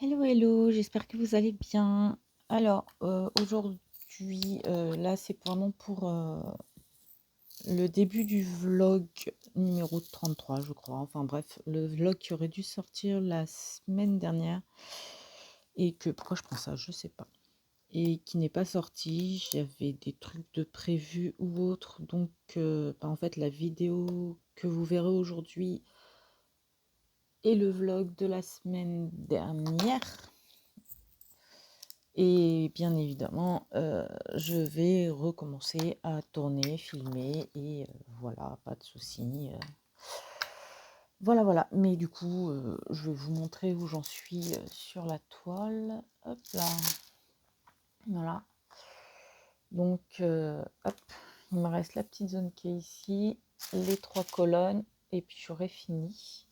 Hello, hello, j'espère que vous allez bien. Alors, aujourd'hui, là, c'est vraiment pour le début du vlog numéro 33, je crois. Enfin bref, le vlog qui aurait dû sortir la semaine dernière et que, pourquoi je prends ça, je sais pas. Et qui n'est pas sorti. J'avais des trucs de prévus ou autres. Donc, en fait, la vidéo que vous verrez aujourd'hui est le vlog de la semaine dernière. Et bien évidemment, je vais recommencer à tourner, filmer et voilà, pas de souci. Voilà, voilà. Mais du coup, je vais vous montrer où j'en suis sur la toile. Hop là. Voilà. Donc, hop, il me reste la petite zone qui est ici, les 3 colonnes et puis j'aurai fini.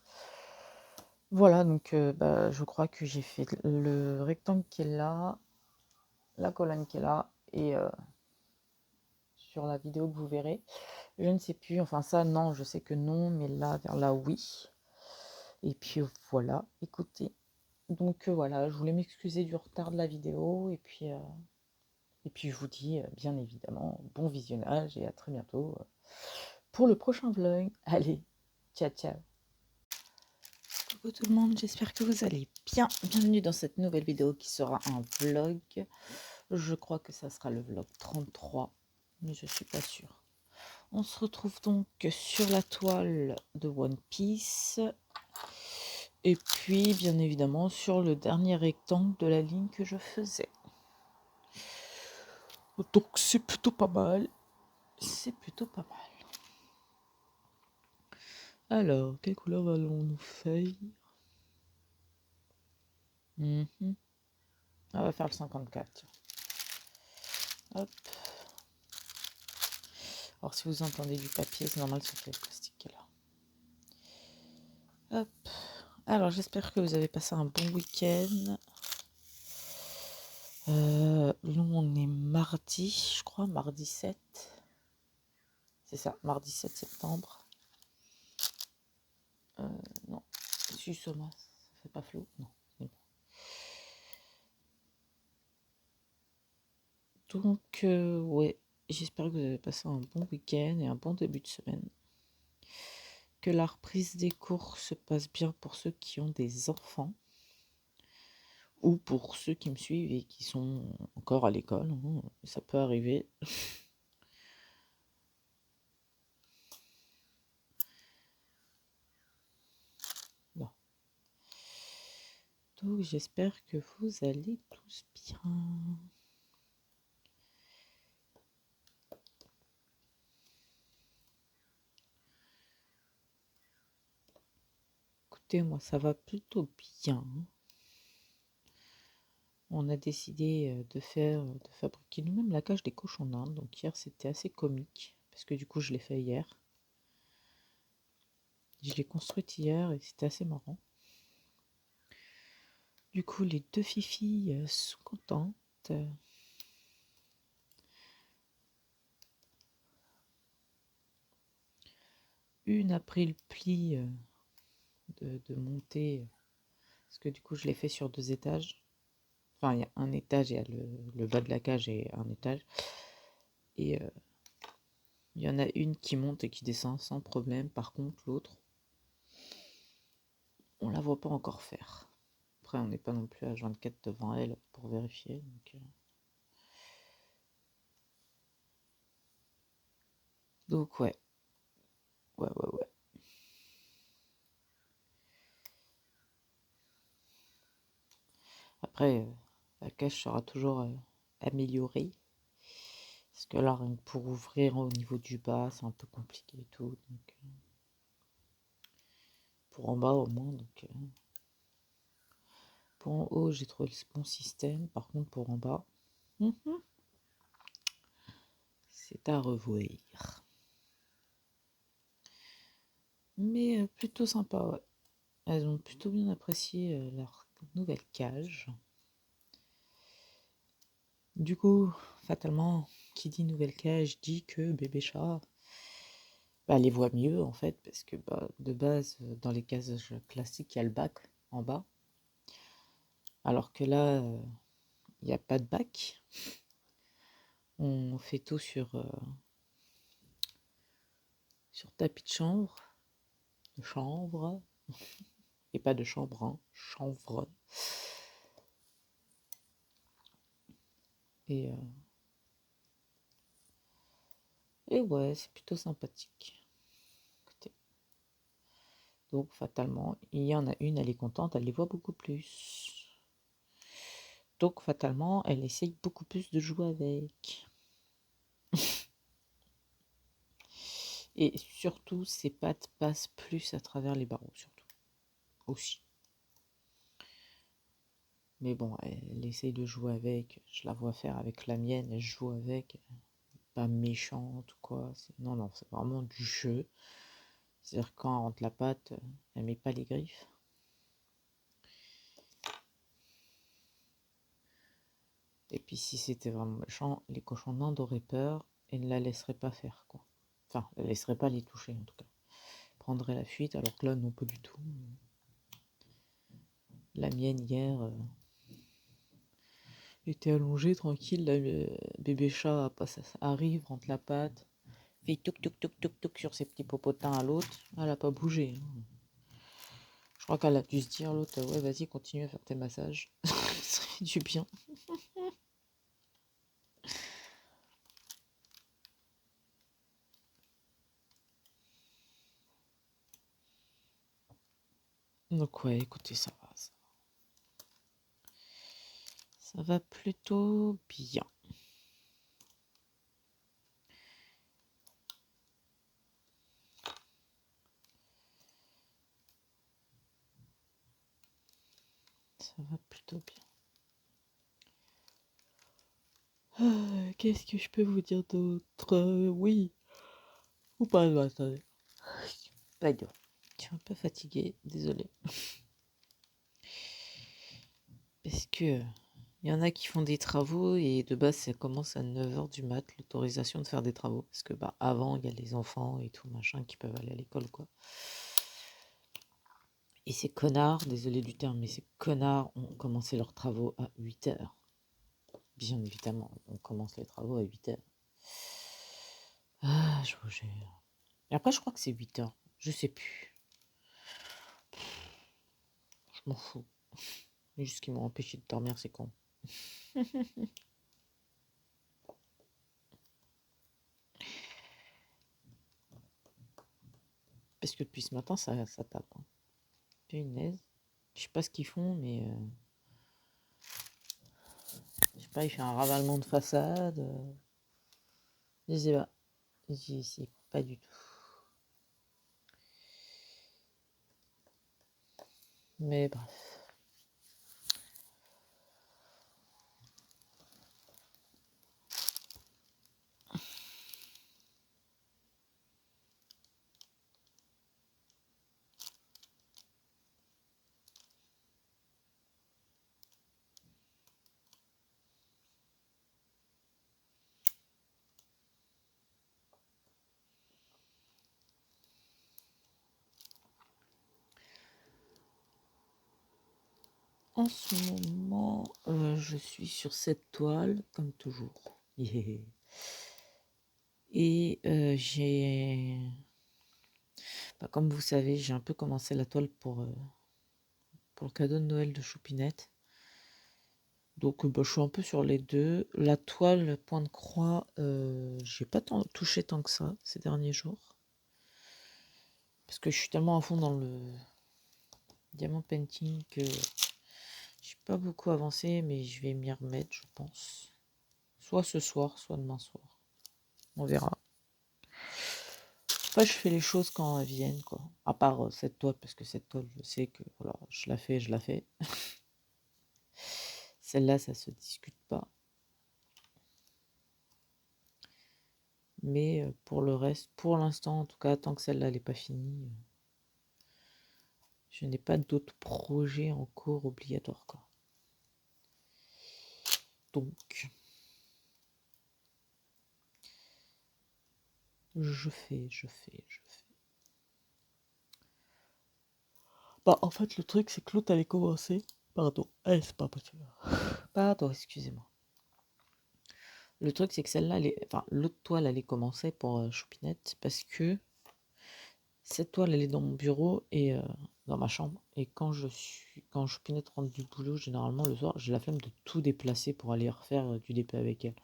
Voilà, donc je crois que j'ai fait le rectangle qui est là, la colonne qui est là et sur la vidéo que vous verrez. Je ne sais plus, enfin ça non, je sais que non, mais là, vers là, oui. Et puis voilà, écoutez. Donc voilà, je voulais m'excuser du retard de la vidéo et puis je vous dis bien évidemment bon visionnage et à très bientôt pour le prochain vlog. Allez, ciao ciao. Coucou tout le monde, j'espère que vous allez bien. Bienvenue dans cette nouvelle vidéo qui sera un vlog. Je crois que ça sera le vlog 33, mais je suis pas sûre. On se retrouve donc sur la toile de One Piece. Et puis, bien évidemment, sur le dernier rectangle de la ligne que je faisais. Donc, c'est plutôt pas mal. C'est plutôt pas mal. Alors, quelle couleur allons-nous faire? On va faire le 54. Hop. Alors, si vous entendez du papier, c'est normal, c'est le plastique qui est là. Hop. Alors, j'espère que vous avez passé un bon week-end. Nous, on est mardi, je crois, mardi 7. C'est ça, mardi 7 septembre. Non, si ça fait pas flou, non. Donc, ouais, j'espère que vous avez passé un bon week-end et un bon début de semaine. Que la reprise des cours se passe bien pour ceux qui ont des enfants ou pour ceux qui me suivent et qui sont encore à l'école. Hein, ça peut arriver. Bon. Donc, j'espère que vous allez tous bien. Écoutez, moi, ça va plutôt bien. On a décidé de fabriquer nous-mêmes la cage des cochons d'Inde. Donc hier, c'était assez comique, parce que du coup, je l'ai fait hier. Je l'ai construite hier et c'était assez marrant. Du coup, les deux filles sont contentes. Une a pris le pli de monter, parce que du coup, je l'ai fait sur 2 étages. Enfin, il y a un étage, il y a le bas de la cage et un étage. Et il y en a une qui monte et qui descend sans problème. Par contre, l'autre, on la voit pas encore faire. Après, on n'est pas non plus à 24 devant elle pour vérifier. Donc ouais. Ouais. Après, la cage sera toujours améliorée. Parce que là, rien que pour ouvrir au niveau du bas, c'est un peu compliqué et tout. Donc, pour en bas au moins. Donc, pour en haut, j'ai trouvé le bon système. Par contre, pour en bas, c'est à revoir. Mais plutôt sympa, ouais. Elles ont plutôt bien apprécié leur nouvelle cage. Du coup, fatalement, qui dit nouvelle cage dit que bébé chat les voit mieux en fait, parce que de base, dans les cages classiques, il y a le bac en bas. Alors que là, il y a pas de bac. On fait tout sur tapis de chambre, et pas de chambre, hein, chanvre. Et, euh, et ouais, c'est plutôt sympathique. Écoutez. Donc fatalement, il y en a une, elle est contente, elle les voit beaucoup plus. Donc fatalement, elle essaye beaucoup plus de jouer avec. Et surtout, ses pattes passent plus à travers les barreaux, surtout. Aussi. Mais bon, elle essaye de jouer avec. Je la vois faire avec la mienne, elle joue avec. Pas méchante ou quoi. Non, non, c'est vraiment du jeu. C'est-à-dire quand elle rentre la patte, elle met pas les griffes. Et puis si c'était vraiment méchant, les cochons d'Inde auraient peur et ne la laisseraient pas faire, quoi. Enfin, ne la laisseraient pas les toucher, en tout cas. Ils prendraient la fuite, alors que là, non, pas du tout. La mienne, hier, était allongée, tranquille. Le bébé chat arrive, rentre la patte, fait touk touk touk touk touk sur ses petits popotins à l'autre. Elle a pas bougé, hein. Je crois qu'elle a dû se dire, l'autre, ouais, vas-y, continue à faire tes massages. Ça fait du bien. Donc ouais, écoutez, ça va, ça va plutôt bien. Ça va plutôt bien. Qu'est-ce que je peux vous dire d'autre? Oui. Ou pas, attendez. Pas dur. Je suis un peu fatiguée, désolée. Parce que il y en a qui font des travaux et de base ça commence à 9h du mat, l'autorisation de faire des travaux. Parce que bah avant il y a les enfants et tout machin qui peuvent aller à l'école quoi. Et ces connards, désolé du terme, mais ces connards ont commencé leurs travaux à 8h. Bien évidemment, on commence les travaux à 8h. Ah, je vous jure. Et après je crois que c'est 8h. Je sais plus. Je m'en fous. C'est juste qu'ils m'ont empêché de dormir, c'est con. Parce que depuis ce matin, ça tape, hein. Punaise. Je sais pas ce qu'ils font, mais je sais pas, il fait un ravalement de façade. Je sais pas. Je sais pas du tout. Mais bref. En ce moment, je suis sur cette toile, comme toujours. Yeah. Et bah, comme vous savez, j'ai un peu commencé la toile pour le cadeau de Noël de Choupinette. Donc bah, je suis un peu sur les deux. La toile point de croix, j'ai pas touché tant que ça ces derniers jours. Parce que je suis tellement à fond dans le diamant painting que j'ai pas beaucoup avancé, mais je vais m'y remettre, je pense. Soit ce soir, soit demain soir. On verra. Après, je fais les choses quand elles viennent, quoi. À part cette toile, parce que cette toile, je sais que voilà, je la fais, je la fais. Celle-là, ça se discute pas. Mais pour le reste, pour l'instant, en tout cas, tant que celle-là n'est pas finie, je n'ai pas d'autres projets en cours obligatoires, quoi. Donc, je fais. Bah, en fait, le truc, c'est que l'autre, elle est commencée. Pardon, c'est pas possible. Pardon, excusez-moi. Le truc, c'est que celle-là, enfin, l'autre toile, elle est commencée pour Choupinette parce que cette toile, elle est dans mon bureau et dans ma chambre. Et quand Choupinette rentre du boulot, généralement le soir, j'ai la flemme de tout déplacer pour aller refaire du DP avec elle.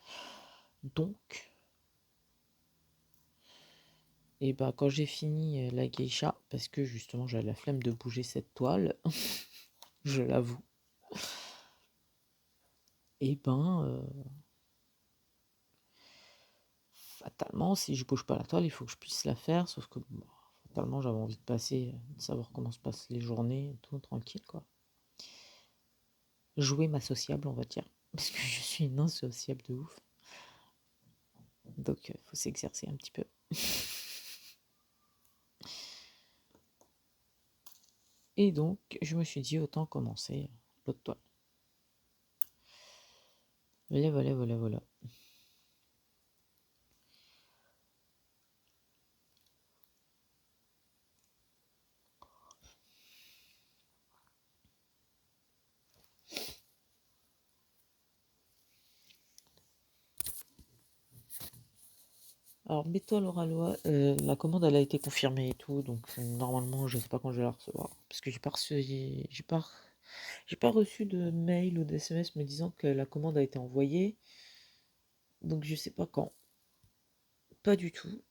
Donc, et bah, quand j'ai fini la geisha, parce que justement j'avais la flemme de bouger cette toile, je l'avoue, et ben, fatalement, si je bouge pas la toile, il faut que je puisse la faire, sauf que bon, fatalement, j'avais envie de passer, de savoir comment se passent les journées, et tout, tranquille, quoi. Jouer ma sociable, on va dire, parce que je suis une insociable de ouf. Donc, il faut s'exercer un petit peu. Et donc, je me suis dit, autant commencer l'autre toile. Voilà. Alors, Beto Loralois, la commande elle a été confirmée et tout, donc normalement je sais pas quand je vais la recevoir. Parce que j'ai pas reçu de mail ou d'SMS me disant que la commande a été envoyée. Donc je sais pas quand. Pas du tout.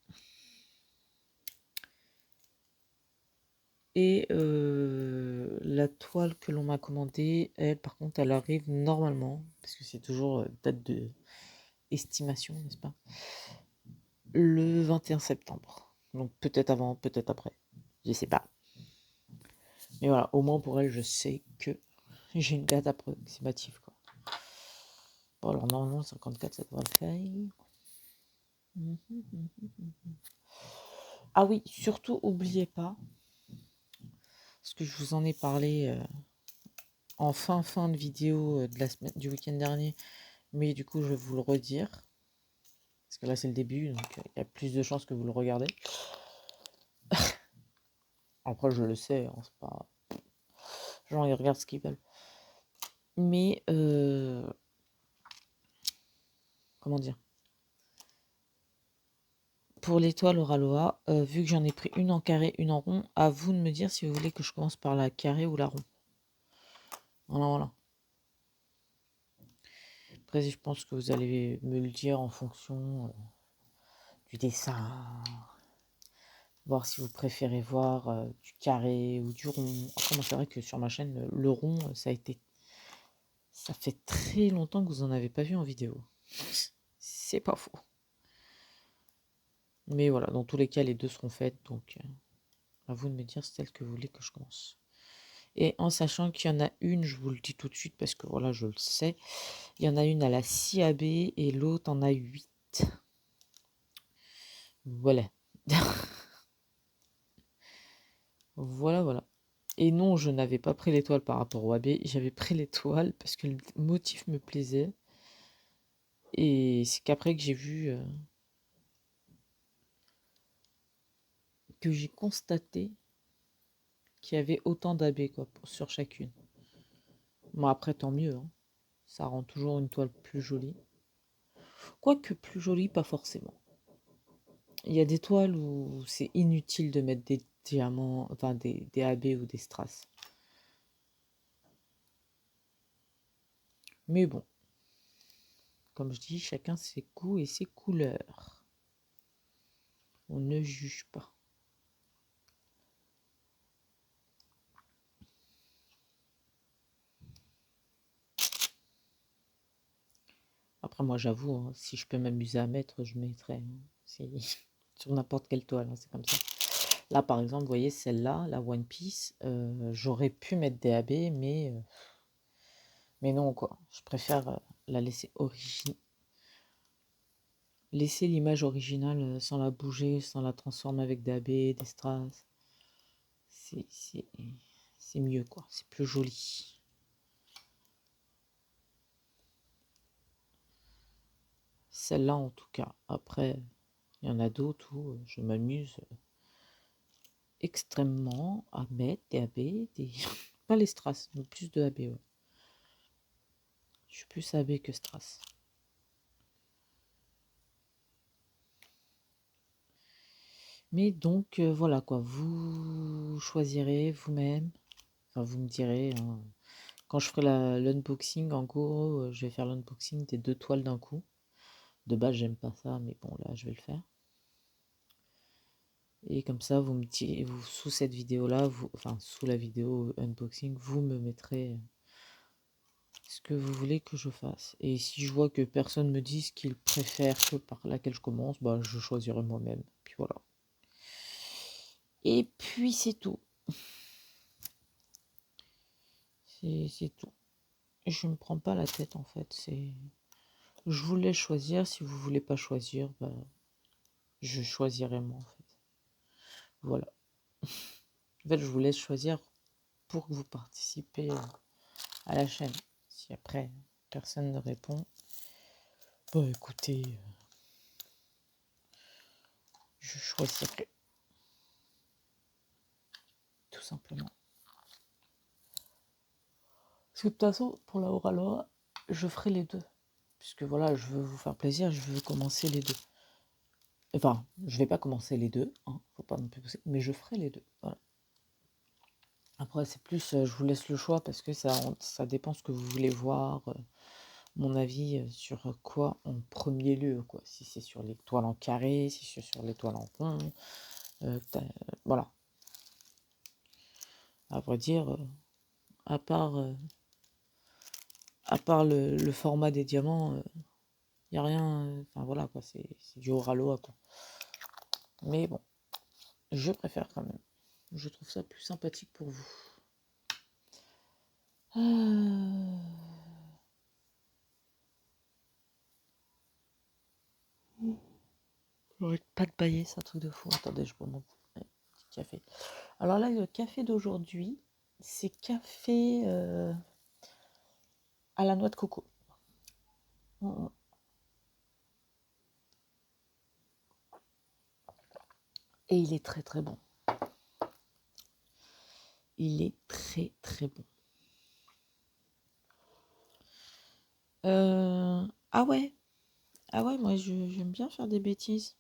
Et la toile que l'on m'a commandée, elle par contre elle arrive normalement, parce que c'est toujours date de estimation, n'est-ce pas? Le 21 septembre. Donc peut-être avant, peut-être après. Je sais pas. Mais voilà, au moins pour elle, je sais que j'ai une date approximative, quoi. Bon, alors normalement, 54, ça devrait le faire. Ah oui, surtout, oubliez pas, parce que je vous en ai parlé en fin de vidéo de la semaine, du week-end dernier, mais du coup, je vais vous le redire, parce que là, c'est le début, donc il y a plus de chances que vous le regardez. Après, je le sais, hein, c'est pas... Genre, ils regardent ce qu'ils veulent. Mais, comment dire? Pour l'étoile Oraloa, vu que j'en ai pris une en carré, une en rond, à vous de me dire si vous voulez que je commence par la carré ou la rond. Voilà. Après, je pense que vous allez me le dire en fonction du dessin, voir si vous préférez voir du carré ou du rond. Après, moi, c'est vrai que sur ma chaîne, le rond, ça fait très longtemps que vous en avez pas vu en vidéo. C'est pas faux. Mais voilà, dans tous les cas, les deux seront faites, donc à vous de me dire celle que vous voulez que je commence. Et en sachant qu'il y en a une, je vous le dis tout de suite parce que voilà, je le sais, il y en a une à la 6 AB et l'autre en a 8. Voilà. Voilà. Et non, je n'avais pas pris l'étoile par rapport au AB, j'avais pris l'étoile parce que le motif me plaisait. Et c'est qu'après que j'ai vu, que j'ai constaté qu'il y avait autant d'AB quoi, sur chacune. Bon, après, tant mieux, hein. Ça rend toujours une toile plus jolie. Quoique plus jolie, pas forcément. Il y a des toiles où c'est inutile de mettre des diamants, enfin des AB ou des strass. Mais bon, comme je dis, chacun ses goûts et ses couleurs. On ne juge pas. Après, moi, j'avoue, hein, si je peux m'amuser à mettre, je mettrai. Hein, sur n'importe quelle toile, hein, c'est comme ça. Là, par exemple, vous voyez, celle-là, la One Piece, j'aurais pu mettre des AB, mais non, quoi. Je préfère la laisser laisser l'image originale sans la bouger, sans la transformer avec des AB, des strass. C'est mieux, quoi. C'est plus joli. Celle-là, en tout cas. Après, il y en a d'autres où je m'amuse extrêmement à mettre des AB, pas les strass, mais plus de AB, ouais. Je suis plus AB que Strass. Mais donc, voilà quoi, vous choisirez vous-même. Enfin, vous me direz, hein. Quand je ferai l'unboxing, en gros, je vais faire l'unboxing des 2 toiles d'un coup. De base, j'aime pas ça, mais bon, là, je vais le faire. Et comme ça, vous me direz, sous cette vidéo-là, enfin, sous la vidéo unboxing, vous me mettrez ce que vous voulez que je fasse. Et si je vois que personne me dit ce qu'il préfère que par laquelle je commence, bah, je choisirai moi-même. Puis voilà. Et puis, c'est tout. C'est tout. Je me prends pas la tête, en fait. Je vous laisse choisir. Si vous voulez pas choisir, bah, je choisirai moi, en fait. Voilà. En fait, je vous laisse choisir pour que vous participez à la chaîne. Si après, personne ne répond, bah écoutez, je choisirai. Tout simplement. Parce que de toute façon, pour la Oraloa, je ferai les deux. Puisque voilà, je veux vous faire plaisir, je veux commencer les deux. Enfin, je vais pas commencer les deux, hein, faut pas non plus pousser, mais je ferai les deux. Voilà. Après, c'est plus, je vous laisse le choix parce que ça dépend ce que vous voulez voir. Mon avis sur quoi en premier lieu, quoi. Si c'est sur l'étoile en carré, si c'est sur l'étoile en rond. Voilà. À vrai dire, à part, le format des diamants, il n'y a rien. Enfin voilà, quoi. C'est du Oraloa, quoi. Mais bon, je préfère quand même. Je trouve ça plus sympathique pour vous. J'arrête pas de bailler, c'est un truc de fou. Attendez, je bois mon petit café. Alors là, le café d'aujourd'hui, c'est café à la noix de coco. Et il est très très bon. Il est très très bon. Ah ouais. Ah ouais, moi j'aime bien faire des bêtises.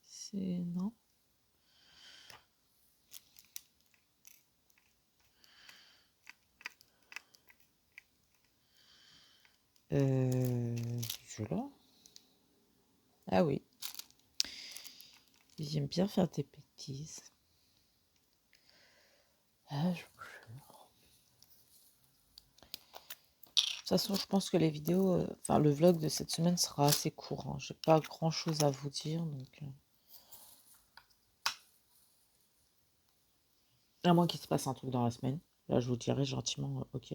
C'est... Non. Là. Ah oui. J'aime bien faire des bêtises. Ah, de toute façon, je pense que les vidéos, enfin le vlog de cette semaine sera assez court. Hein. J'ai pas grand chose à vous dire, donc. À moins qu'il se passe un truc dans la semaine. Là, je vous dirai gentiment, ok.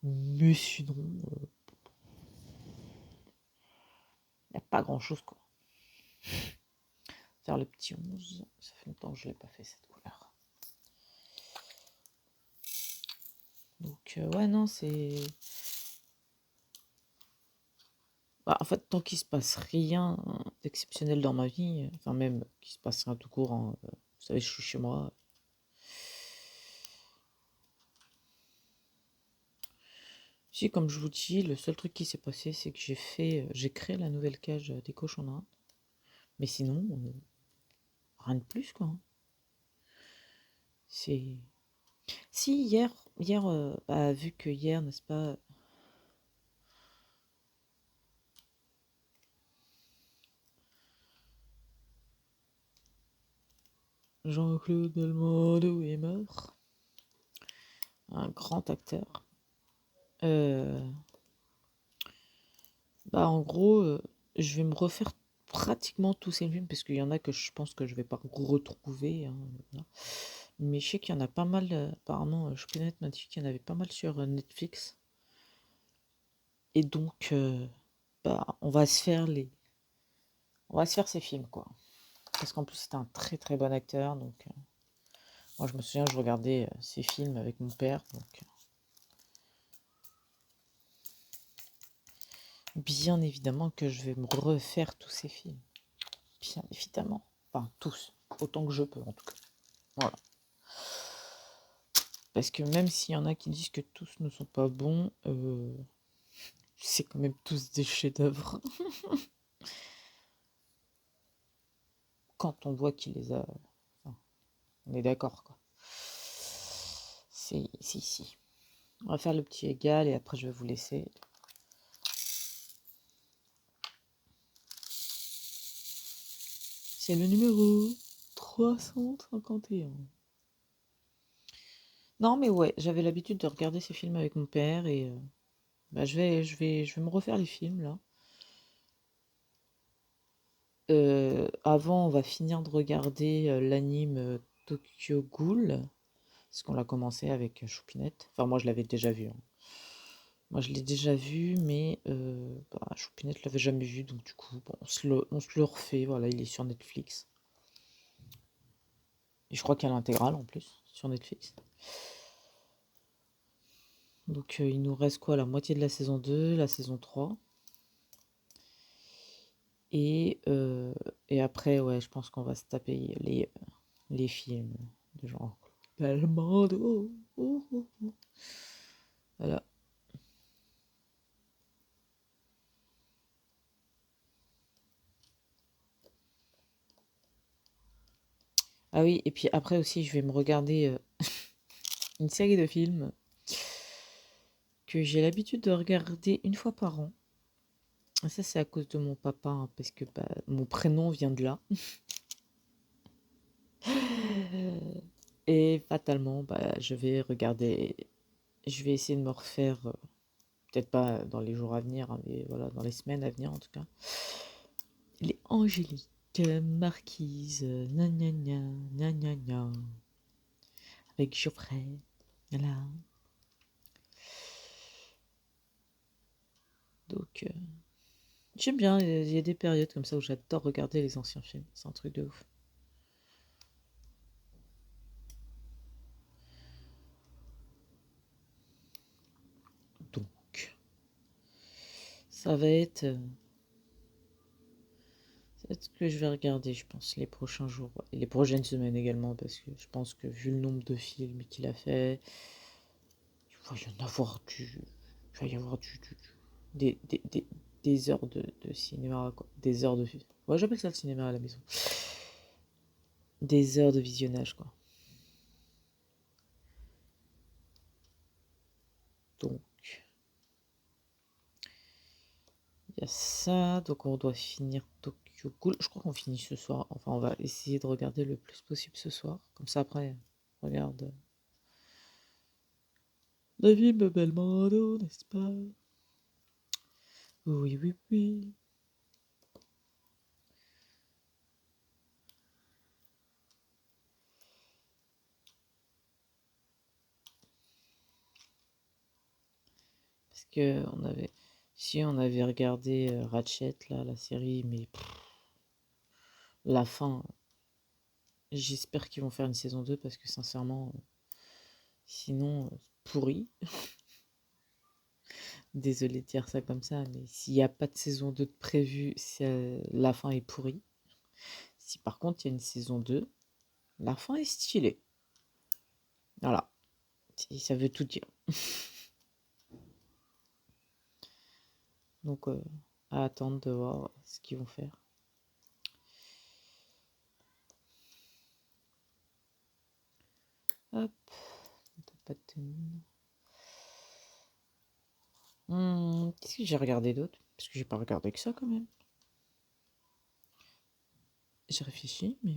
Mais sinon, il n'y a pas grand chose, quoi. Faire le petit 11, ça fait longtemps que je ne l'ai pas fait cette couleur. Donc, ouais, non, c'est. Bah, en fait, tant qu'il se passe rien d'exceptionnel dans ma vie, enfin, même qu'il se passe rien tout court, hein, vous savez, je suis chez moi. Si, comme je vous dis, le seul truc qui s'est passé, c'est que j'ai créé la nouvelle cage des cochons d'Inde. Mais sinon, rien de plus, quoi. C'est. Si, hier bah, vu que hier, n'est-ce pas, Jean-Claude Belmondo est mort, un grand acteur. Bah, en gros, je vais me refaire pratiquement tous ces films, parce qu'il y en a que je pense que je vais pas retrouver, hein, voilà. Mais je sais qu'il y en a pas mal, apparemment, je connais m'a dit qu'il y en avait pas mal sur Netflix. Et donc, bah, on va se faire ces films, quoi. Parce qu'en plus, c'est un très très bon acteur, donc moi je me souviens, je regardais ces films avec mon père, donc bien évidemment que je vais me refaire tous ces films. Bien évidemment. Enfin, tous. Autant que je peux, en tout cas. Voilà. Parce que même s'il y en a qui disent que tous ne sont pas bons, c'est quand même tous des chefs-d'œuvre quand on voit qu'il les a. Enfin, on est d'accord, quoi. C'est ici. On va faire le petit égal et après je vais vous laisser. C'est le numéro 351. Non, mais ouais, j'avais l'habitude de regarder ces films avec mon père et bah, je vais me refaire les films là. Avant, on va finir de regarder l'anime Tokyo Ghoul, parce qu'on l'a commencé avec Choupinette. Enfin, moi, je l'avais déjà vu, hein. Moi, je l'ai déjà vu, mais bah, Choupinette l'avait jamais vu, donc du coup, bon, on se le refait. Voilà, il est sur Netflix. Et je crois qu'il y a l'intégrale en plus sur Netflix. Donc, il nous reste quoi? La moitié de la saison 2, la saison 3. Et, euh, et après, ouais, je pense qu'on va se taper les films de genre Belmondo. Oh, oh, oh. Voilà. Ah oui, et puis après aussi, je vais me regarder une série de films que j'ai l'habitude de regarder une fois par an. Et ça, c'est à cause de mon papa, hein, parce que bah, mon prénom vient de là. Et fatalement, bah, je vais essayer de me refaire, peut-être pas dans les jours à venir, hein, mais voilà, dans les semaines à venir en tout cas. Les Angéliques, Marquise, gna gna gna, gna gna gna, avec Geoffrey, voilà. Donc, j'aime bien, il y a des périodes comme ça où j'adore regarder les anciens films, c'est un truc de ouf. Donc, ça va être, euh, ça va être ce que je vais regarder, je pense, les prochains jours, et les prochaines semaines également, parce que je pense que vu le nombre de films qu'il a fait, il va y en avoir il va y avoir des, des, des, des heures de cinéma, quoi. Des heures de... Ouais, j'appelle ça le cinéma à la maison. Des heures de visionnage, quoi. Donc, il y a ça. Donc, on doit finir Tokyo Ghoul. Je crois qu'on finit ce soir. Enfin, on va essayer de regarder le plus possible ce soir. Comme ça, après, on regarde la vie de Belmondo, n'est-ce pas? Oui, oui, oui. Parce que si on avait regardé Ratchet, là, la série, mais la fin, j'espère qu'ils vont faire une saison 2 parce que sincèrement, sinon, pourri. Désolé de dire ça comme ça, mais s'il n'y a pas de saison 2 de prévue, la fin est pourrie. Si par contre il y a une saison 2, la fin est stylée. Voilà, ça veut tout dire. Donc, à attendre de voir ce qu'ils vont faire. Hop, pas de tenue. Qu'est-ce que j'ai regardé d'autre? Parce que j'ai pas regardé que ça quand même. J'ai réfléchi, mais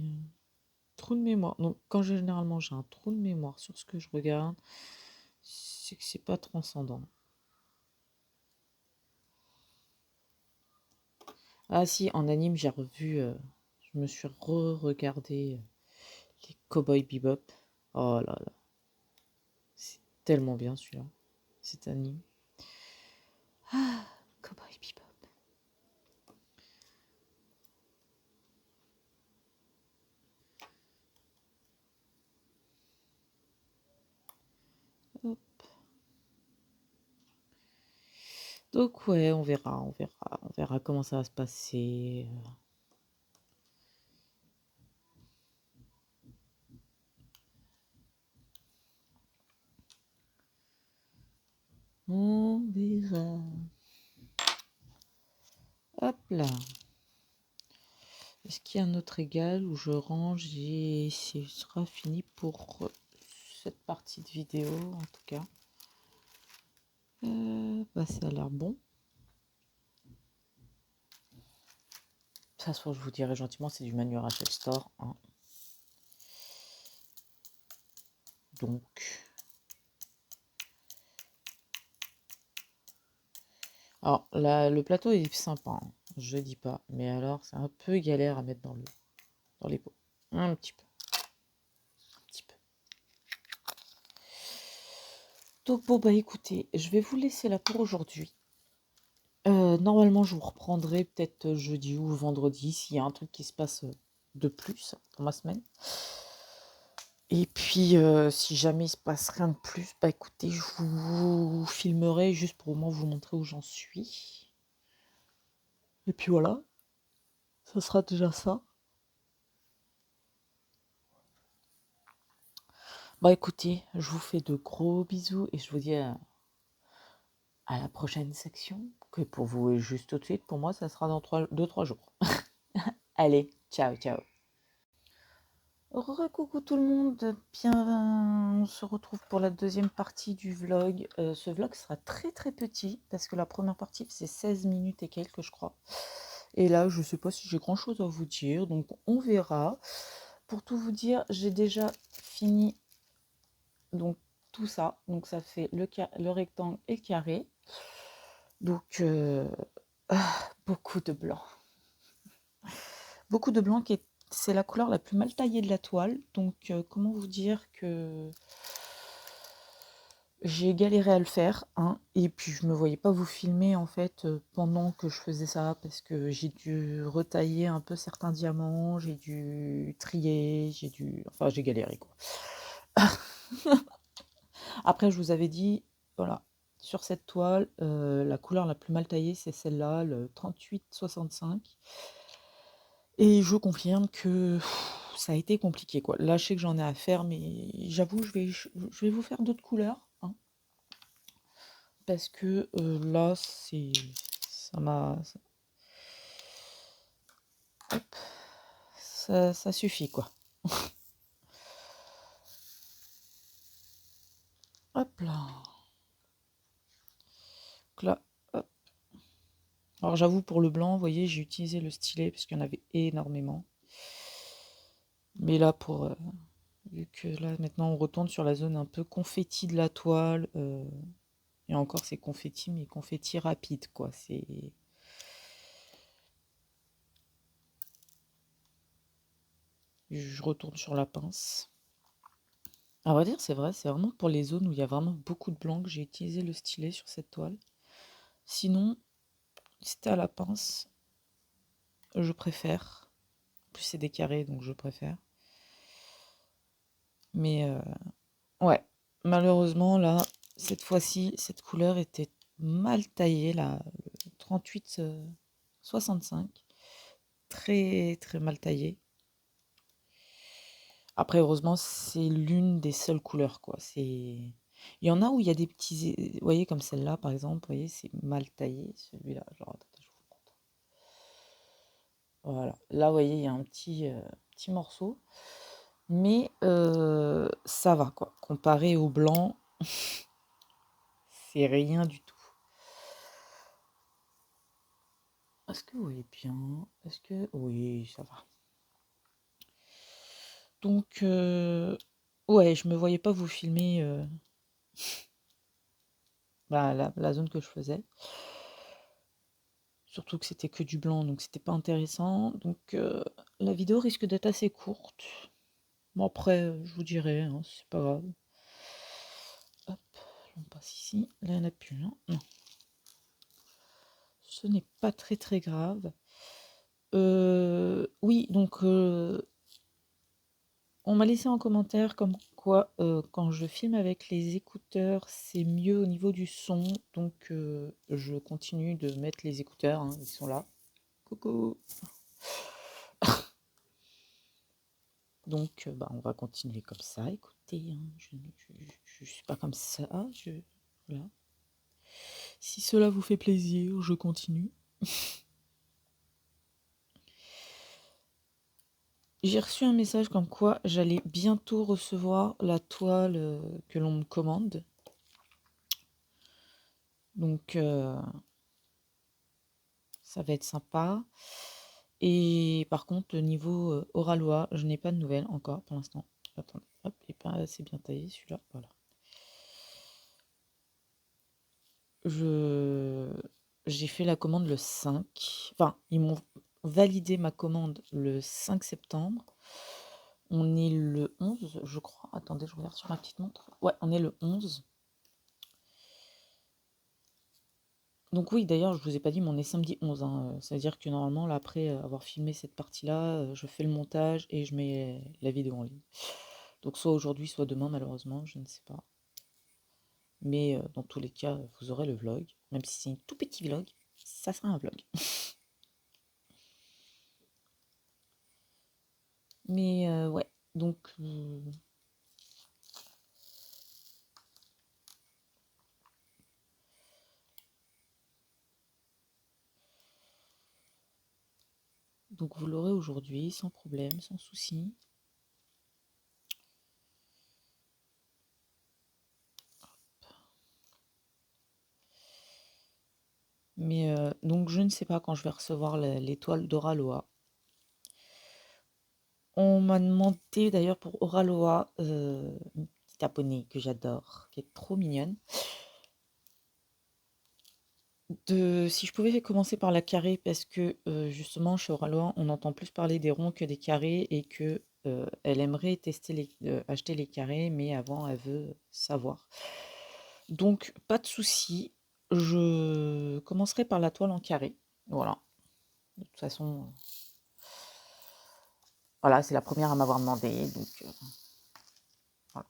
trou de mémoire. Donc, quand généralement j'ai un trou de mémoire sur ce que je regarde, c'est que c'est pas transcendant. Ah si, en anime, j'ai revu, je me suis re-regardé les Cowboy Bebop. Oh là là, c'est tellement bien celui-là, cet anime. Ah, Cowboy Bebop. Hop. Donc ouais, on verra comment ça va se passer. là. Est-ce qu'il y a un autre égal où je range et ce sera fini pour cette partie de vidéo en tout cas. Bah, ça a l'air bon. De toute façon, je vous dirai gentiment, c'est du Manuel Rachel Store. Hein. Donc, alors là, le plateau est sympa, hein, je dis pas, mais alors c'est un peu galère à mettre dans les pots. Un petit peu. Un petit peu. Donc bon bah écoutez, je vais vous laisser là pour aujourd'hui. Normalement, je vous reprendrai peut-être jeudi ou vendredi s'il y a un truc qui se passe de plus dans ma semaine. Et puis, si jamais il se passe rien de plus, bah écoutez, je vous filmerai juste pour au moins vous montrer où j'en suis. Et puis voilà, ça sera déjà ça. Bah écoutez, je vous fais de gros bisous et je vous dis à la prochaine section, que pour vous est juste tout de suite, pour moi ça sera dans 2-3 jours. Allez, ciao, ciao. Coucou tout le monde, bien on se retrouve pour la deuxième partie du vlog. Ce vlog sera très très petit parce que la première partie c'est 16 minutes et quelques je crois. Et là je sais pas si j'ai grand chose à vous dire, donc on verra. Pour tout vous dire, j'ai déjà fini donc tout ça, donc ça fait le rectangle et le carré. Donc beaucoup de blanc. Beaucoup de blanc qui est c'est la couleur la plus mal taillée de la toile, donc comment vous dire que j'ai galéré à le faire, hein, et puis je me voyais pas vous filmer en fait pendant que je faisais ça, parce que j'ai dû retailler un peu certains diamants, j'ai dû trier, enfin j'ai galéré quoi. Après je vous avais dit, voilà, sur cette toile, la couleur la plus mal taillée c'est celle-là, le 38-65. Et je confirme que ça a été compliqué, quoi. Là, je sais que j'en ai à faire, mais j'avoue, je vais vous faire d'autres couleurs, hein, parce que là, ça m'a, hop, ça suffit, quoi. Hop là. Donc là, hop. Alors j'avoue, pour le blanc, vous voyez, j'ai utilisé le stylet parce qu'il y en avait énormément. Mais là, vu que là, maintenant, on retourne sur la zone un peu confetti de la toile. Et encore, c'est confetti, mais confetti rapide, quoi. Je retourne sur la pince. À vrai dire, c'est vrai, c'est vraiment pour les zones où il y a vraiment beaucoup de blanc que j'ai utilisé le stylet sur cette toile. Sinon, si c'était à la pince, je préfère. En plus, c'est des carrés, donc je préfère. Mais ouais, malheureusement, là, cette fois-ci, cette couleur était mal taillée, là, le 38-65. Très, très mal taillée. Après, heureusement, c'est l'une des seules couleurs, quoi. Il y en a où il y a des petits. Vous voyez, comme celle-là, par exemple, vous voyez, c'est mal taillé. Celui-là, genre, attendez, je vous montre. Voilà. Là, vous voyez, il y a un petit morceau. Mais ça va, quoi. Comparé au blanc, c'est rien du tout. Est-ce que vous voyez bien? Est-ce que. Oui, ça va. Donc, ouais, je me voyais pas vous filmer bah, la zone que je faisais. Surtout que c'était que du blanc, donc c'était pas intéressant. Donc la vidéo risque d'être assez courte. Bon après, je vous dirai, hein, c'est pas grave. Hop, on passe ici. Là, il n'y en a plus, hein. Non. Ce n'est pas très très grave. Oui, donc on m'a laissé en commentaire comme quoi quand je filme avec les écouteurs, c'est mieux au niveau du son. Donc je continue de mettre les écouteurs, hein, ils sont là. Coucou. Donc bah, on va continuer comme ça. Écoutez, hein, je ne suis pas comme ça. Voilà. Si cela vous fait plaisir, je continue. J'ai reçu un message comme quoi j'allais bientôt recevoir la toile, que l'on me commande. Donc ça va être sympa et par contre, le niveau, Oralois, je n'ai pas de nouvelles encore pour l'instant. Attendez, hop, il est pas assez bien taillé celui-là, voilà. Je j'ai fait la commande le 5, enfin, ils m'ont validé ma commande le 5 septembre. On est le 11, je crois. Attendez, je regarde sur ma petite montre. Ouais, on est le 11. Donc oui, d'ailleurs, je vous ai pas dit, mais on est samedi 11, hein. Ça veut dire que normalement, là, après avoir filmé cette partie-là, je fais le montage et je mets la vidéo en ligne. Donc soit aujourd'hui, soit demain, malheureusement, je ne sais pas. Mais dans tous les cas, vous aurez le vlog. Même si c'est un tout petit vlog, ça sera un vlog. Mais ouais, donc vous l'aurez aujourd'hui, sans problème, sans souci. Mais donc je ne sais pas quand je vais recevoir l'étoile d'Oraloa. On m'a demandé d'ailleurs pour Oraloa, une petite abonnée que j'adore, qui est trop mignonne, si je pouvais commencer par la carrée parce que justement chez Oraloa, on entend plus parler des ronds que des carrés et que elle aimerait acheter les carrés, mais avant elle veut savoir. Donc pas de souci, je commencerai par la toile en carré. Voilà. De toute façon, voilà, c'est la première à m'avoir demandé, donc voilà.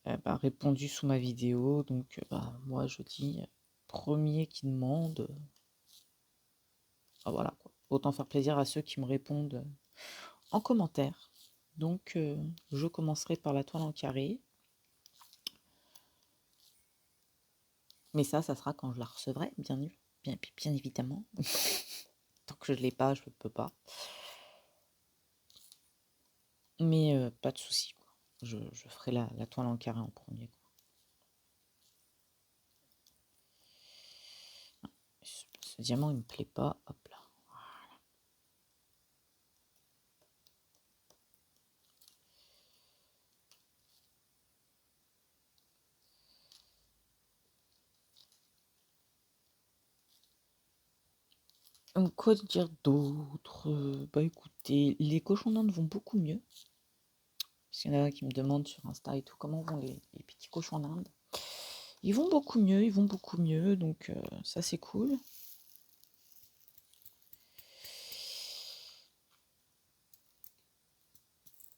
Elle a répondu sous ma vidéo, donc bah, moi je dis premier qui demande, ah, voilà quoi. Autant faire plaisir à ceux qui me répondent en commentaire. Donc je commencerai par la toile en carré, mais ça sera quand je la recevrai, bien évidemment. Tant que je ne l'ai pas, je ne peux pas. Mais pas de souci, quoi. Je ferai la toile en carré en premier, quoi. Ce diamant, il me plaît pas. Hop là. Quoi dire d'autre? Bah écoutez, les cochons d'Inde vont beaucoup mieux. Parce qu'il y en a qui me demandent sur Insta et tout comment vont les petits cochons d'Inde. Ils vont beaucoup mieux, donc ça c'est cool.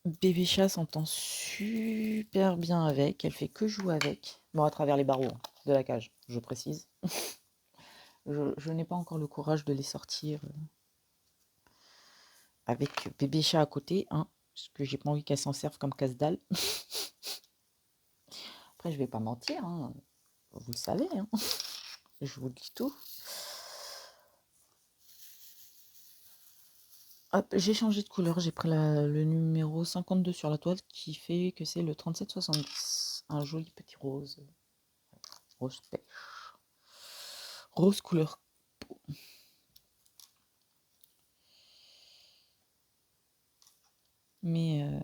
Bébé chat s'entend super bien avec, elle fait que jouer avec. Bon, à travers les barreaux de la cage, je précise. Je n'ai pas encore le courage de les sortir avec bébé chat à côté, hein, parce que j'ai pas envie qu'elle s'en serve comme casse-dalle. Après, je vais pas mentir, hein, vous le savez, hein, je vous le dis tout. Hop, j'ai changé de couleur, j'ai pris le numéro 52 sur la toile qui fait que c'est le 3770. Un joli petit rose. Rose pêche. Rose couleur peau. Mais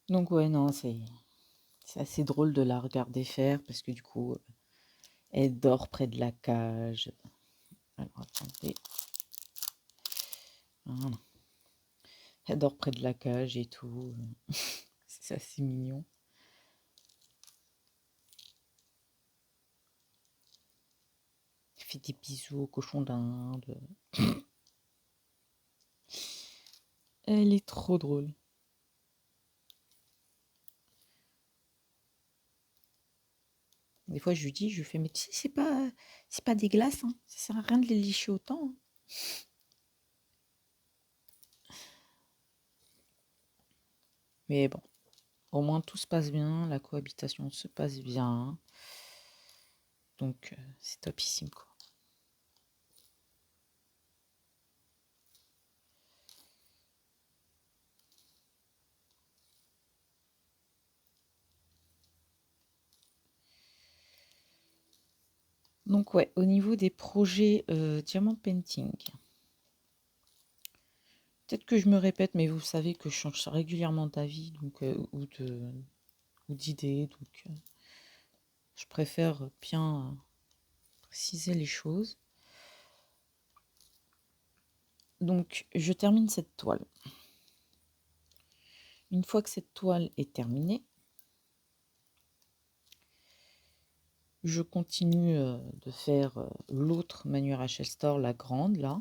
donc ouais, non, c'est assez drôle de la regarder faire parce que du coup, elle dort près de la cage. Alors attendez. Voilà. Elle dort près de la cage et tout. C'est assez mignon. Elle fait des bisous au cochon d'Inde. Elle est trop drôle. Des fois, je lui fais: «Mais tu sais, c'est pas des glaces, hein, ça sert à rien de les licher autant, hein». Mais bon, au moins tout se passe bien, la cohabitation se passe bien, donc c'est topissime, quoi. Donc ouais, au niveau des projets, diamant painting, peut-être que je me répète, mais vous savez que je change régulièrement d'avis, donc ou d'idées, donc je préfère bien préciser les choses. Donc je termine cette toile. Une fois que cette toile est terminée, je continue de faire l'autre Manuel Rachel Store, la grande là.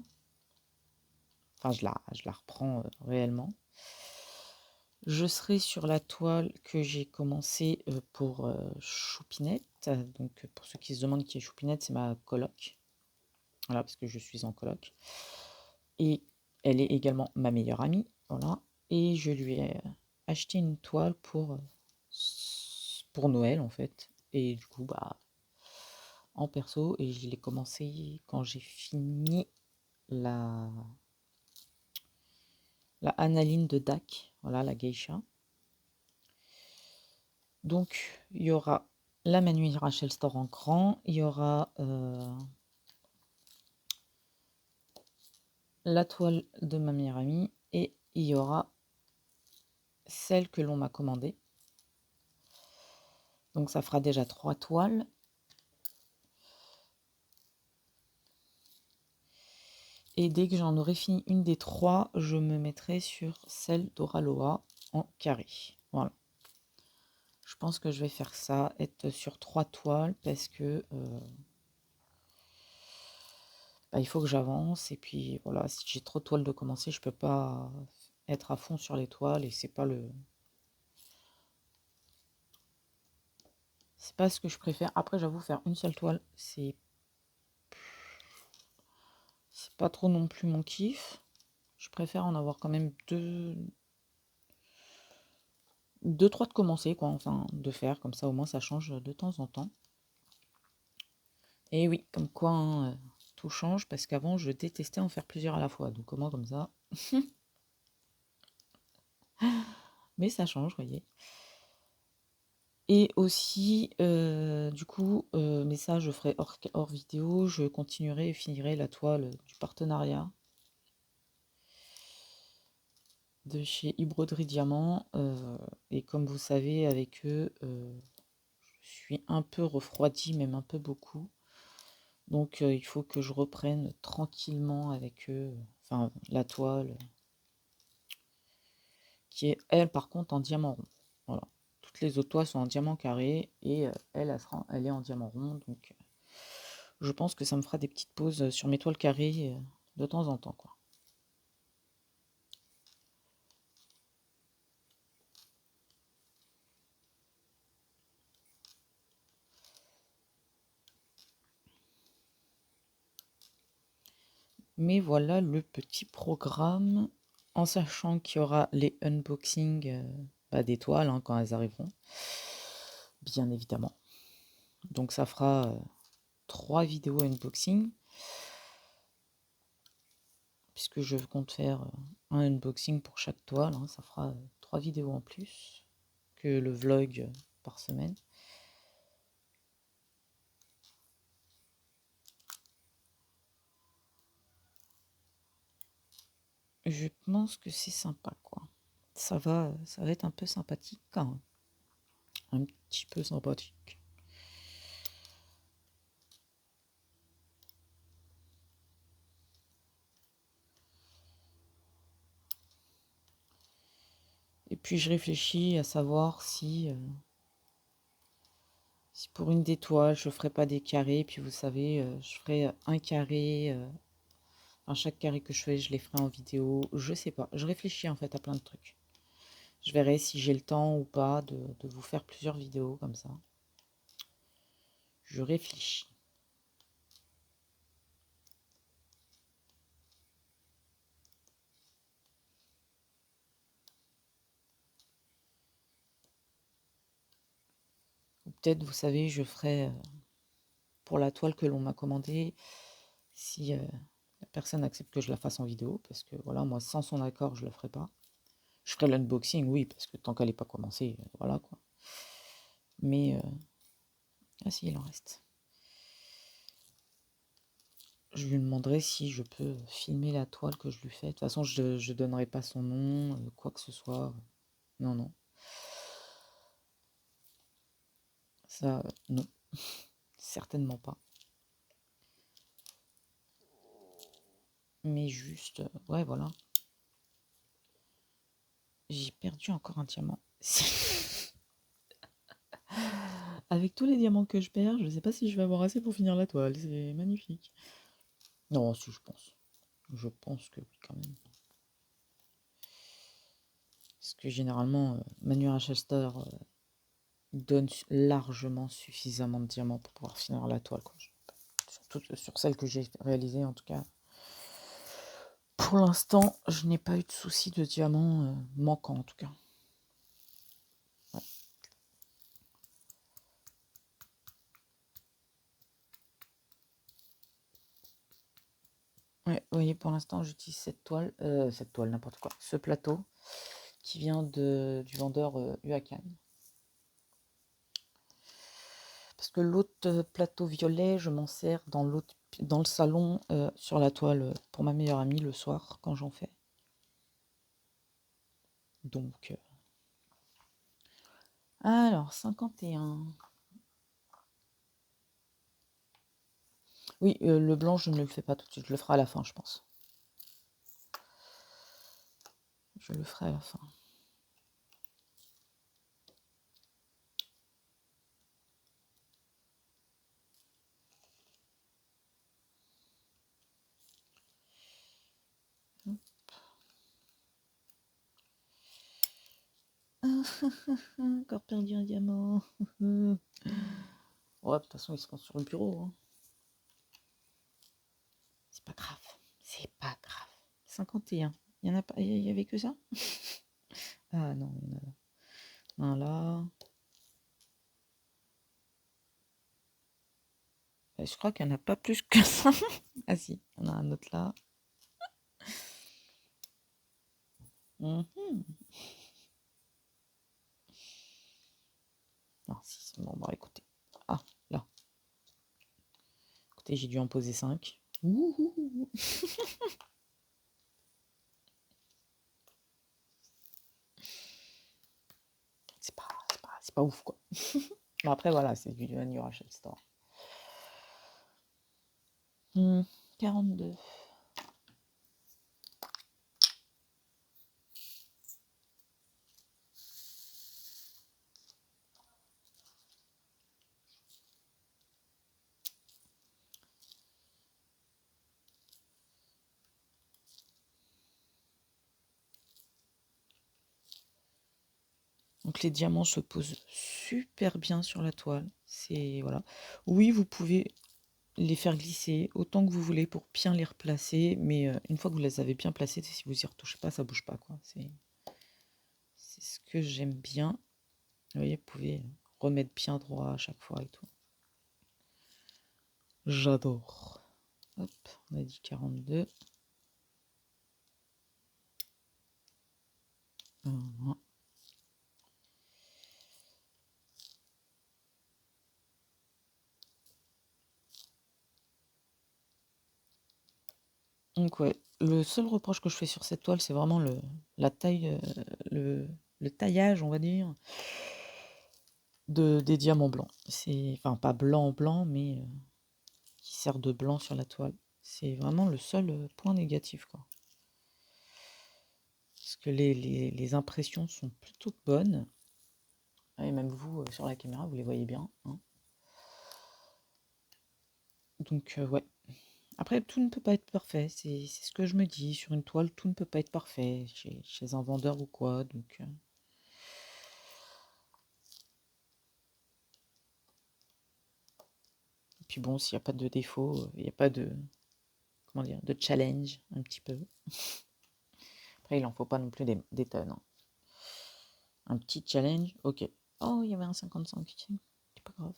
Enfin, je la reprends réellement. Je serai sur la toile que j'ai commencé pour Choupinette. Donc, pour ceux qui se demandent qui est Choupinette, c'est ma coloc. Voilà, parce que je suis en coloc. Et elle est également ma meilleure amie. Voilà. Et je lui ai acheté une toile pour Noël, en fait. Et du coup, bah, en perso, et je l'ai commencé quand j'ai fini la, la Analine de Dac. Voilà, la geisha. Donc, il y aura la Manuel Rachel Store en grand, il y aura la toile de ma meilleure amie et il y aura celle que l'on m'a commandée. Donc, ça fera déjà 3 toiles. Et dès que j'en aurai fini une des 3, je me mettrai sur celle d'Oraloa en carré. Voilà. Je pense que je vais faire ça, être sur 3 toiles parce que bah, il faut que j'avance. Et puis voilà, si j'ai trop de toiles de commencer, je peux pas être à fond sur les toiles et c'est pas ce que je préfère. Après, j'avoue, faire une seule toile, c'est pas trop non plus mon kiff. Je préfère en avoir quand même deux, trois de commencer, quoi. Enfin, de faire, comme ça, au moins, ça change de temps en temps. Et oui, comme quoi, hein, tout change, parce qu'avant, je détestais en faire plusieurs à la fois. Donc, comment comme ça. Mais ça change, vous voyez. Et aussi, du coup, mais ça, je ferai hors vidéo, je continuerai et finirai la toile du partenariat de chez e-Broderie Diamant. Et comme vous savez, avec eux, je suis un peu refroidie, même un peu beaucoup. Donc, il faut que je reprenne tranquillement avec eux, enfin, la toile, qui est, elle, par contre, en diamant rond. Voilà. Toutes les autres toiles sont en diamant carré, et elle est en diamant rond. Donc, je pense que ça me fera des petites pauses sur mes toiles carrées de temps en temps, quoi. Mais voilà le petit programme, en sachant qu'il y aura les unboxings des toiles hein, quand elles arriveront, bien évidemment. Donc ça fera 3 vidéos unboxing, puisque je compte faire un unboxing pour chaque toile. Hein, ça fera 3 vidéos en plus que le vlog par semaine. Je pense que c'est sympa, quoi. Ça va être un peu sympathique quand même. Un petit peu sympathique. Et puis je réfléchis à savoir si pour une des toiles, je ferai pas des carrés. Puis vous savez, je ferai un carré. Enfin, chaque carré que je fais, je les ferai en vidéo. Je sais pas. Je réfléchis en fait à plein de trucs. Je verrai si j'ai le temps ou pas de vous faire plusieurs vidéos comme ça. Je réfléchis. Ou peut-être, vous savez, je ferai pour la toile que l'on m'a commandée, si la personne accepte que je la fasse en vidéo, parce que voilà, moi, sans son accord, je ne le ferai pas. Je ferai l'unboxing, oui, parce que tant qu'elle n'est pas commencée, voilà quoi. Mais, ah si, il en reste. Je lui demanderai si je peux filmer la toile que je lui fais. De toute façon, je ne donnerai pas son nom, quoi que ce soit. Non, non. Ça, non. Certainement pas. Mais juste, ouais, voilà. J'ai perdu encore un diamant. Avec tous les diamants que je perds, je ne sais pas si je vais avoir assez pour finir la toile. C'est magnifique. Non, si, je pense. Je pense que oui, quand même. Parce que généralement, Manuel Chester donne largement suffisamment de diamants pour pouvoir finir la toile, quoi. Surtout sur celle que j'ai réalisée, en tout cas. Pour l'instant, je n'ai pas eu de souci de diamants manquants, en tout cas. Ouais. Ouais, vous voyez, pour l'instant, j'utilise cette toile, n'importe quoi, ce plateau qui vient du vendeur Huacan. Parce que l'autre plateau violet, je m'en sers dans le salon sur la toile pour ma meilleure amie le soir quand j'en fais. Donc, alors 51. Oui, le blanc, je ne le fais pas tout de suite, je le ferai à la fin, je pense. Je le ferai à la fin. Encore perdu un diamant. Ouais, de toute façon, il se passe sur le bureau. Hein. C'est pas grave. C'est pas grave. 51. Il y en a pas. Il y avait que ça. Ah non, il y en a là. Un là. Je crois qu'il n'y en a pas plus que ça. Ah si, il y en a un autre là. Mhm. Non, si, c'est bon, bah écoutez. Ah, là. Écoutez, j'ai dû en poser 5. C'est pas ouf, quoi. Mais après, voilà, c'est du New Rachel Store. 42. Donc les diamants se posent super bien sur la toile. C'est voilà. Oui, vous pouvez les faire glisser autant que vous voulez pour bien les replacer, mais une fois que vous les avez bien placés, si vous y retouchez pas, ça bouge pas, quoi. C'est ce que j'aime bien. Vous voyez, vous pouvez remettre bien droit à chaque fois et tout. J'adore. Hop, on a dit 42. Voilà. Donc ouais, le seul reproche que je fais sur cette toile, c'est vraiment la taille, le taillage, on va dire, des diamants blancs. C'est, enfin, pas blanc blanc, mais qui sert de blanc sur la toile. C'est vraiment le seul point négatif, quoi. Parce que les impressions sont plutôt bonnes. Et même vous, sur la caméra, vous les voyez bien. Hein. Donc ouais. Après, tout ne peut pas être parfait. C'est ce que je me dis. Sur une toile, tout ne peut pas être parfait. Chez un vendeur ou quoi. Donc... Puis bon, s'il y a pas de défaut, il y a pas de comment dire? De challenge un petit peu. Après il en faut pas non plus des tonnes, hein. Un petit challenge, OK. Oh, il y avait un 55e, c'est pas grave.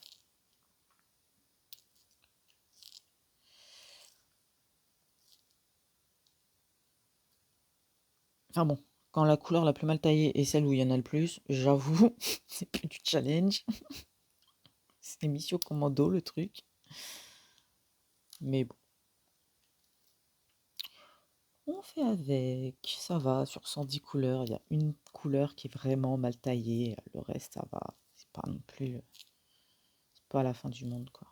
Enfin bon, quand la couleur la plus mal taillée est celle où il y en a le plus, j'avoue, c'est plus du challenge. C'est mission commando le truc. Mais bon, on fait avec, ça va. Sur 110 couleurs, il y a une couleur qui est vraiment mal taillée. Le reste, ça va. C'est pas non plus, c'est pas la fin du monde, quoi.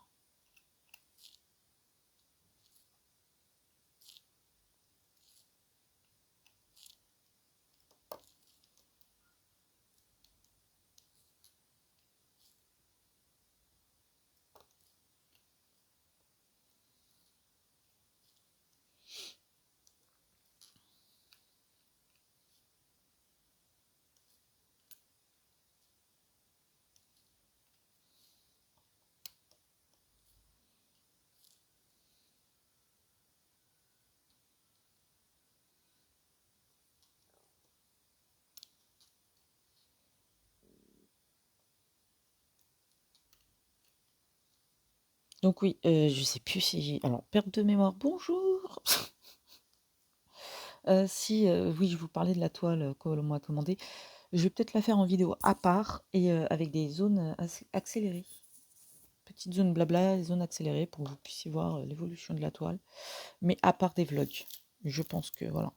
Donc oui, je sais plus si alors perte de mémoire, bonjour! Si, oui, je vous parlais de la toile, que l'on m'a commandée. Je vais peut-être la faire en vidéo à part et avec des zones, accélérées. Petites zones blabla, des zones accélérées pour que vous puissiez voir, l'évolution de la toile, mais à part des vlogs. Je pense que voilà,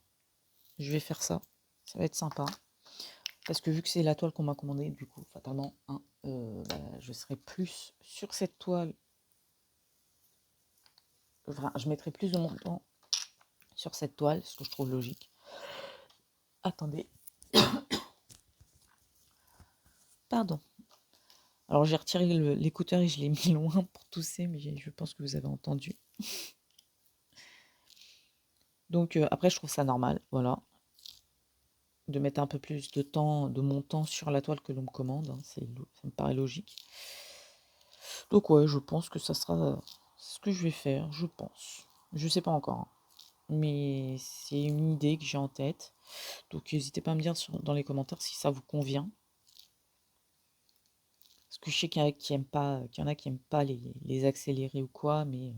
je vais faire ça. Ça va être sympa. Parce que vu que c'est la toile qu'on m'a commandée, du coup, fatalement, hein, je serai plus sur cette toile. Enfin, je mettrai plus de mon temps sur cette toile, ce que je trouve logique. Attendez. Pardon. Alors j'ai retiré l'écouteur et je l'ai mis loin pour tousser, mais je pense que vous avez entendu. Donc après, je trouve ça normal, voilà, de mettre un peu plus de temps, de mon temps sur la toile que l'on me commande, hein, ça me paraît logique. Donc ouais, je pense que ça sera ce que je vais faire, je pense. Je sais pas encore, hein, mais c'est une idée que j'ai en tête. Donc n'hésitez pas à me dire dans les commentaires si ça vous convient. Parce que je sais qu'il y en a qui aiment pas, les accélérés ou quoi, mais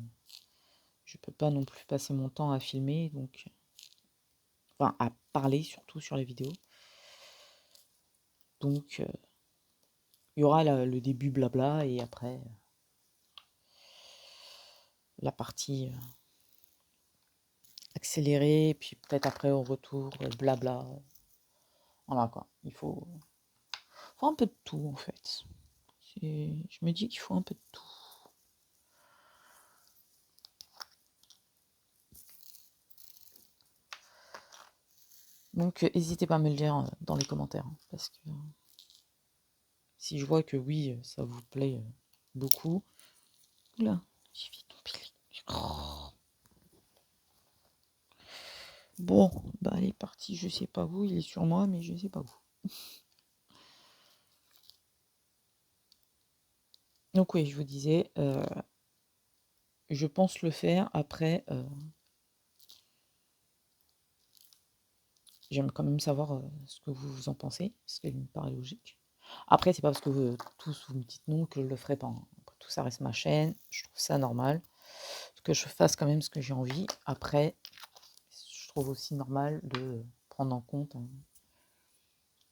je peux pas non plus passer mon temps à filmer, donc enfin à parler surtout sur les vidéos. Donc il y aura le début blabla et après la partie accélérée, puis peut-être après au retour blabla. Voilà quoi, faut un peu de tout en fait. Je me dis qu'il faut un peu de tout. Donc n'hésitez pas à me le dire dans les commentaires, hein, parce que si je vois que oui, ça vous plaît beaucoup. Oula, j'ai vite empilé. Oh. Bon, bah elle est partie, je sais pas où, il est sur moi, mais je sais pas où. Donc oui, je vous disais, je pense le faire. Après, j'aime quand même savoir ce que vous en pensez, parce qu'il me paraît logique. Après, c'est pas parce que tous vous me dites non que je le ferai pas, hein. Après tout, ça reste ma chaîne, je trouve ça normal, que je fasse quand même ce que j'ai envie. Après, je trouve aussi normal de prendre en compte, hein.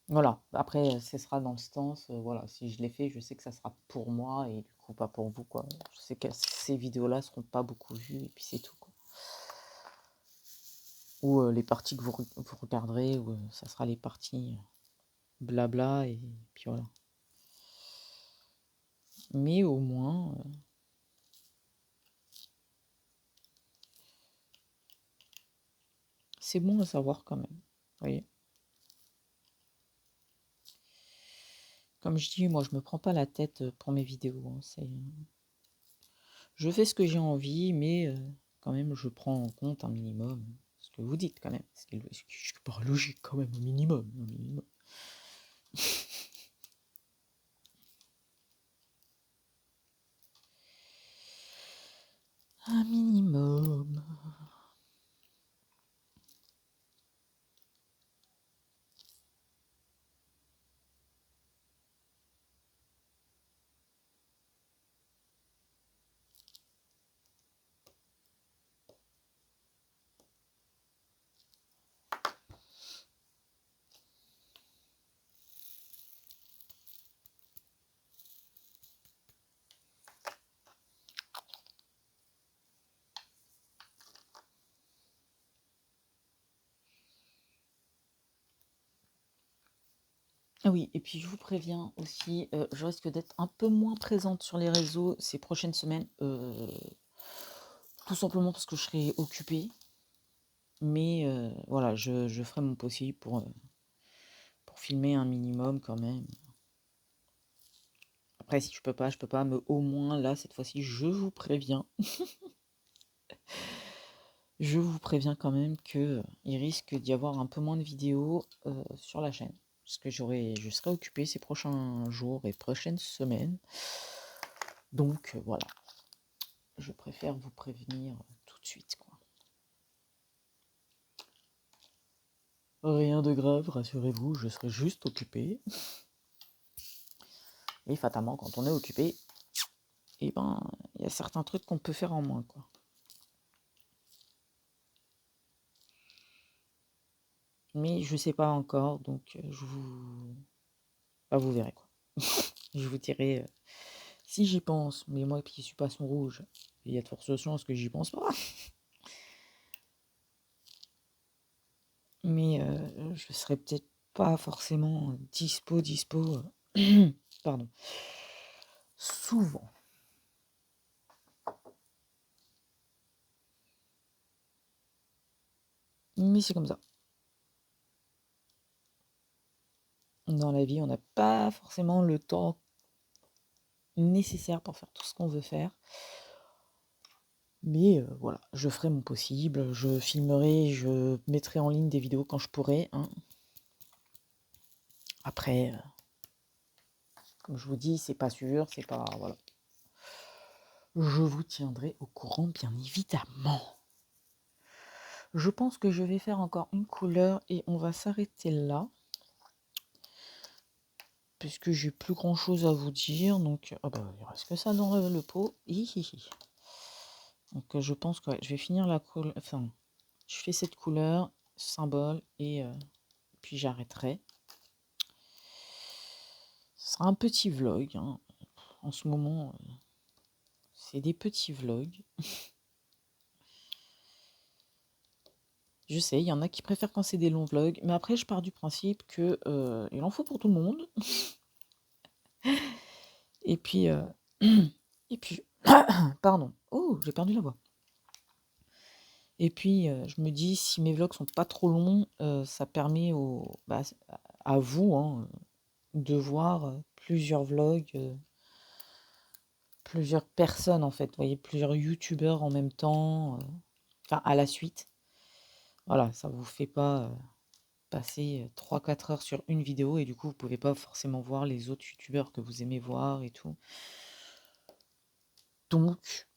Voilà, après, ce sera dans le sens, voilà, si je l'ai fait, je sais que ça sera pour moi et du coup pas pour vous, quoi. Je sais que ces vidéos-là seront pas beaucoup vues et puis c'est tout, quoi. Ou les parties que vous regarderez, ou ça sera les parties blabla et puis voilà. Mais au moins, c'est bon à savoir quand même, vous voyez? Comme je dis, moi je me prends pas la tête, pour mes vidéos, hein, je fais ce que j'ai envie, mais quand même je prends en compte un minimum ce que vous dites quand même. Ce qui paraît logique quand même, un minimum, un minimum. Un minimum. Ah oui, et puis je vous préviens aussi, je risque d'être un peu moins présente sur les réseaux ces prochaines semaines, tout simplement parce que je serai occupée. Mais voilà, je ferai mon possible pour filmer un minimum quand même. Après, si je peux pas, mais au moins là, cette fois-ci, je vous préviens quand même que il risque d'y avoir un peu moins de vidéos sur la chaîne. Parce que je serai occupé ces prochains jours et prochaines semaines. Donc voilà, je préfère vous prévenir tout de suite, quoi. Rien de grave, rassurez-vous, je serai juste occupé. Et fatalement, quand on est occupé, eh ben, il y a certains trucs qu'on peut faire en moins, quoi. Mais je sais pas encore, donc vous verrez, quoi. Je vous dirai si j'y pense, mais moi qui suis poisson rouge, il y a de fortes chances que j'y pense pas. Mais je serai peut-être pas forcément dispo, pardon, souvent. Mais c'est comme ça. Dans la vie, on n'a pas forcément le temps nécessaire pour faire tout ce qu'on veut faire. Mais voilà, je ferai mon possible, je filmerai, je mettrai en ligne des vidéos quand je pourrai, hein. Après, comme je vous dis, c'est pas sûr, c'est pas... Voilà. Je vous tiendrai au courant, bien évidemment. Je pense que je vais faire encore une couleur et on va s'arrêter là. Puisque j'ai plus grand chose à vous dire. Donc, oh bah, il reste que ça dans le pot. Hihihi. Donc, je pense que ouais, je vais finir la couleur. Enfin, je fais cette couleur, symbole, et puis j'arrêterai. Ce sera un petit vlog, hein. En ce moment, c'est des petits vlogs. Je sais, il y en a qui préfèrent quand c'est des longs vlogs, mais après, je pars du principe que il en faut pour tout le monde. Et puis, et puis, pardon. Oh, j'ai perdu la voix. Et puis, je me dis, si mes vlogs sont pas trop longs, ça permet à vous, hein, de voir plusieurs vlogs, plusieurs personnes en fait, vous voyez, plusieurs youtubeurs en même temps, enfin à la suite. Voilà, ça vous fait pas passer 3-4 heures sur une vidéo et du coup, vous pouvez pas forcément voir les autres youtubeurs que vous aimez voir et tout. Donc,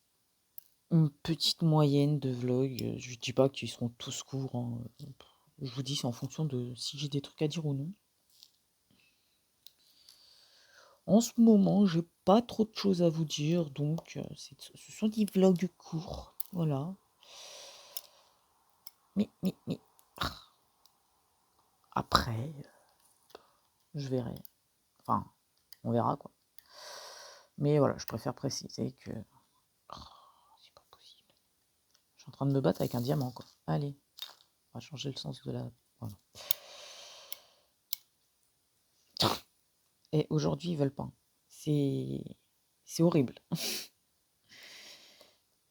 une petite moyenne de vlogs, je dis pas qu'ils seront tous courts, hein, je vous dis, c'est en fonction de si j'ai des trucs à dire ou non. En ce moment, j'ai pas trop de choses à vous dire, donc ce sont des vlogs courts, voilà. Mais après, je verrai. Enfin, on verra quoi. Mais voilà, je préfère préciser que c'est pas possible. Je suis en train de me battre avec un diamant, quoi. Allez, on va changer le sens de la. Voilà. Et aujourd'hui, ils veulent pas. C'est horrible.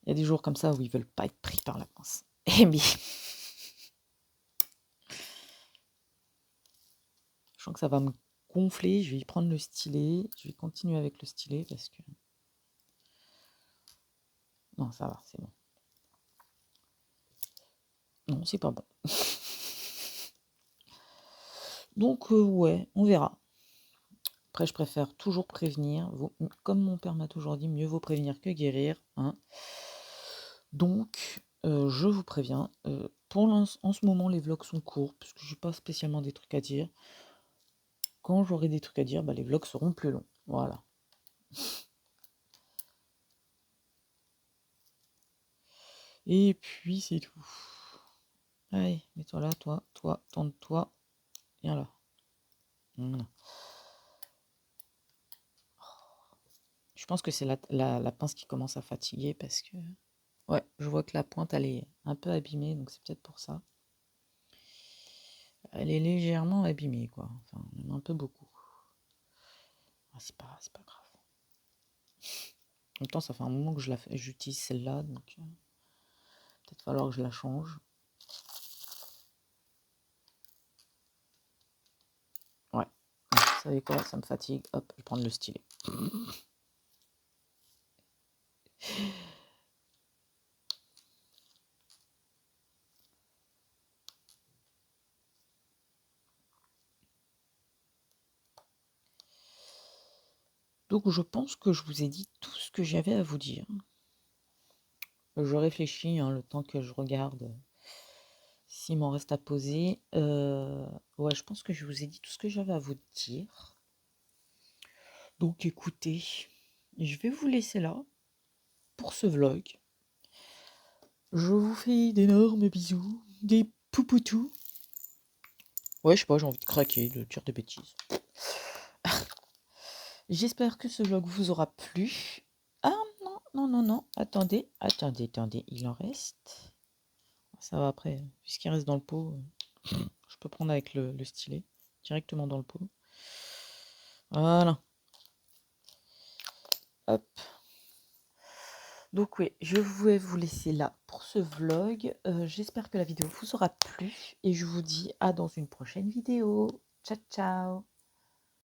Il y a des jours comme ça où ils veulent pas être pris par la pince. Eh bien, je sens que ça va me gonfler. Je vais y prendre le stylet. Je vais continuer avec le stylet parce que. Non, ça va, c'est bon. Non, c'est pas bon. Donc, ouais, on verra. Après, je préfère toujours prévenir. Comme mon père m'a toujours dit, mieux vaut prévenir que guérir, hein. Donc, je vous préviens, en ce moment, les vlogs sont courts parce que j'ai pas spécialement des trucs à dire. Quand j'aurai des trucs à dire, bah, les vlogs seront plus longs. Voilà. Et puis, c'est tout. Allez, mets-toi là, toi, tente-toi. Viens là. Voilà. Je pense que c'est la pince qui commence à fatiguer parce que... Ouais, je vois que la pointe, elle est un peu abîmée, donc c'est peut-être pour ça. Elle est légèrement abîmée, quoi. Enfin, même un peu beaucoup. Ah, c'est pas grave. En même temps, ça fait un moment que j'utilise celle-là, donc peut-être falloir que je la change. Ouais. Vous savez quoi, ça me fatigue. Hop, je vais prendre le stylet. Donc je pense que je vous ai dit tout ce que j'avais à vous dire. Je réfléchis, hein, le temps que je regarde s'il m'en reste à poser. Ouais, je pense que je vous ai dit tout ce que j'avais à vous dire. Donc écoutez, je vais vous laisser là pour ce vlog. Je vous fais d'énormes bisous, des poupoutous. Ouais, je sais pas, j'ai envie de craquer, de dire des bêtises. J'espère que ce vlog vous aura plu. Ah non, non, non, non, attendez, il en reste. Ça va après, puisqu'il reste dans le pot, je peux prendre avec le stylet, directement dans le pot. Voilà. Hop. Donc oui, je vais vous laisser là pour ce vlog. J'espère que la vidéo vous aura plu et je vous dis à dans une prochaine vidéo. Ciao, ciao!